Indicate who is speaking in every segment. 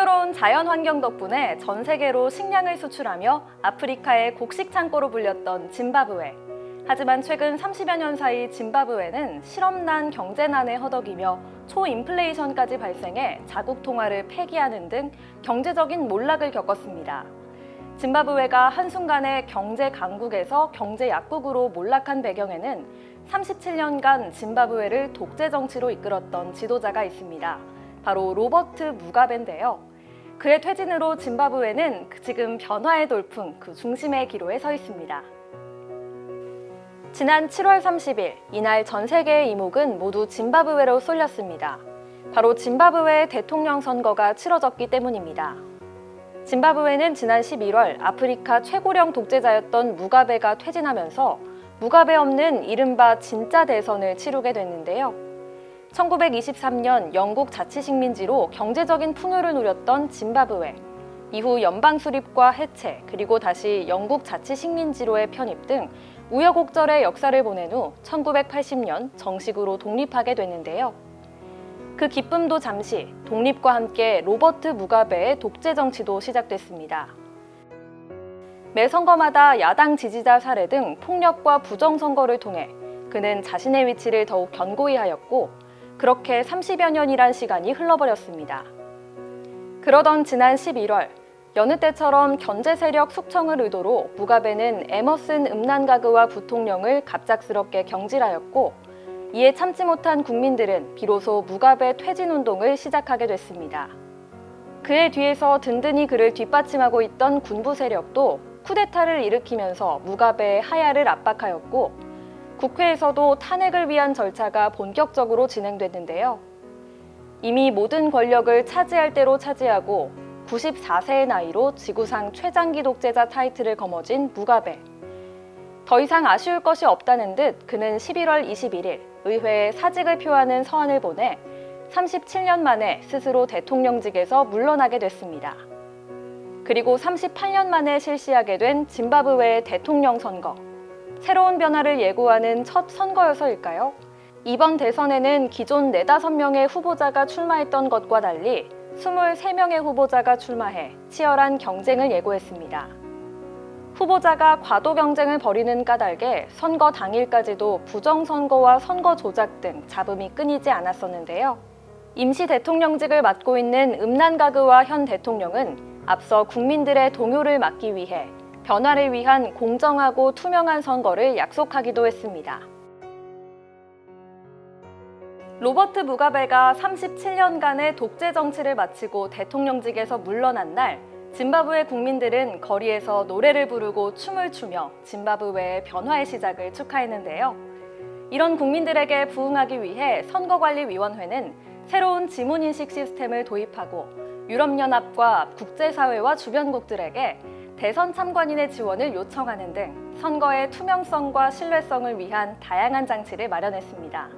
Speaker 1: 풍요로운 자연 환경 덕분에 전 세계로 식량을 수출하며 아프리카의 곡식 창고로 불렸던 짐바브웨. 하지만 최근 30여 년 사이 짐바브웨는 실업난, 경제난에 허덕이며 초인플레이션까지 발생해 자국 통화를 폐기하는 등 경제적인 몰락을 겪었습니다. 짐바브웨가 한순간에 경제 강국에서 경제 약국으로 몰락한 배경에는 37년간 짐바브웨를 독재 정치로 이끌었던 지도자가 있습니다. 바로 로버트 무가베인데요. 그의 퇴진으로 짐바브웨는 지금 변화의 돌풍 그 중심의 기로에 서 있습니다. 지난 7월 30일, 이날 전 세계의 이목은 모두 짐바브웨로 쏠렸습니다. 바로 짐바브웨 대통령 선거가 치러졌기 때문입니다. 짐바브웨는 지난 11월 아프리카 최고령 독재자였던 무가베가 퇴진하면서 무가베 없는 이른바 진짜 대선을 치르게 됐는데요. 1923년 영국 자치식민지로 경제적인 풍요를 누렸던 짐바브웨, 이후 연방 수립과 해체, 그리고 다시 영국 자치식민지로의 편입 등 우여곡절의 역사를 보낸 후 1980년 정식으로 독립하게 됐는데요. 그 기쁨도 잠시, 독립과 함께 로버트 무가베의 독재 정치도 시작됐습니다. 매 선거마다 야당 지지자 살해 등 폭력과 부정선거를 통해 그는 자신의 위치를 더욱 견고히 하였고 그렇게 30여 년이란 시간이 흘러버렸습니다. 그러던 지난 11월, 여느 때처럼 견제 세력 숙청을 의도로 무가베는 에머슨 음난가그와 부통령을 갑작스럽게 경질하였고 이에 참지 못한 국민들은 비로소 무가베 퇴진운동을 시작하게 됐습니다. 그의 뒤에서 든든히 그를 뒷받침하고 있던 군부 세력도 쿠데타를 일으키면서 무가베의 하야를 압박하였고 국회에서도 탄핵을 위한 절차가 본격적으로 진행됐는데요. 이미 모든 권력을 차지할 대로 차지하고 94세의 나이로 지구상 최장기 독재자 타이틀을 거머쥔 무가베. 더 이상 아쉬울 것이 없다는 듯 그는 11월 21일 의회에 사직을 표하는 서한을 보내 37년 만에 스스로 대통령직에서 물러나게 됐습니다. 그리고 38년 만에 실시하게 된 짐바브웨의 대통령 선거. 새로운 변화를 예고하는 첫 선거여서일까요? 이번 대선에는 기존 4~5명의 후보자가 출마했던 것과 달리 23명의 후보자가 출마해 치열한 경쟁을 예고했습니다. 후보자가 과도 경쟁을 벌이는 까닭에 선거 당일까지도 부정선거와 선거 조작 등 잡음이 끊이지 않았었는데요. 임시 대통령직을 맡고 있는 음난가그와 현 대통령은 앞서 국민들의 동요를 막기 위해 변화를 위한 공정하고 투명한 선거를 약속하기도 했습니다. 로버트 무가베가 37년간의 독재 정치를 마치고 대통령직에서 물러난 날, 짐바브웨 국민들은 거리에서 노래를 부르고 춤을 추며 짐바브웨의 변화의 시작을 축하했는데요. 이런 국민들에게 부응하기 위해 선거관리위원회는 새로운 지문인식 시스템을 도입하고 유럽연합과 국제사회와 주변국들에게 대선 참관인의 지원을 요청하는 등 선거의 투명성과 신뢰성을 위한 다양한 장치를 마련했습니다.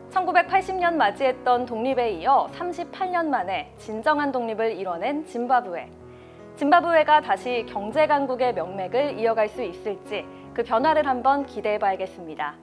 Speaker 1: 1980년 맞이했던 독립에 이어 38년 만에 진정한 독립을 이뤄낸 짐바브웨. 짐바브웨가 다시 경제 강국의 명맥을 이어갈 수 있을지 그 변화를 한번 기대해 봐야겠습니다.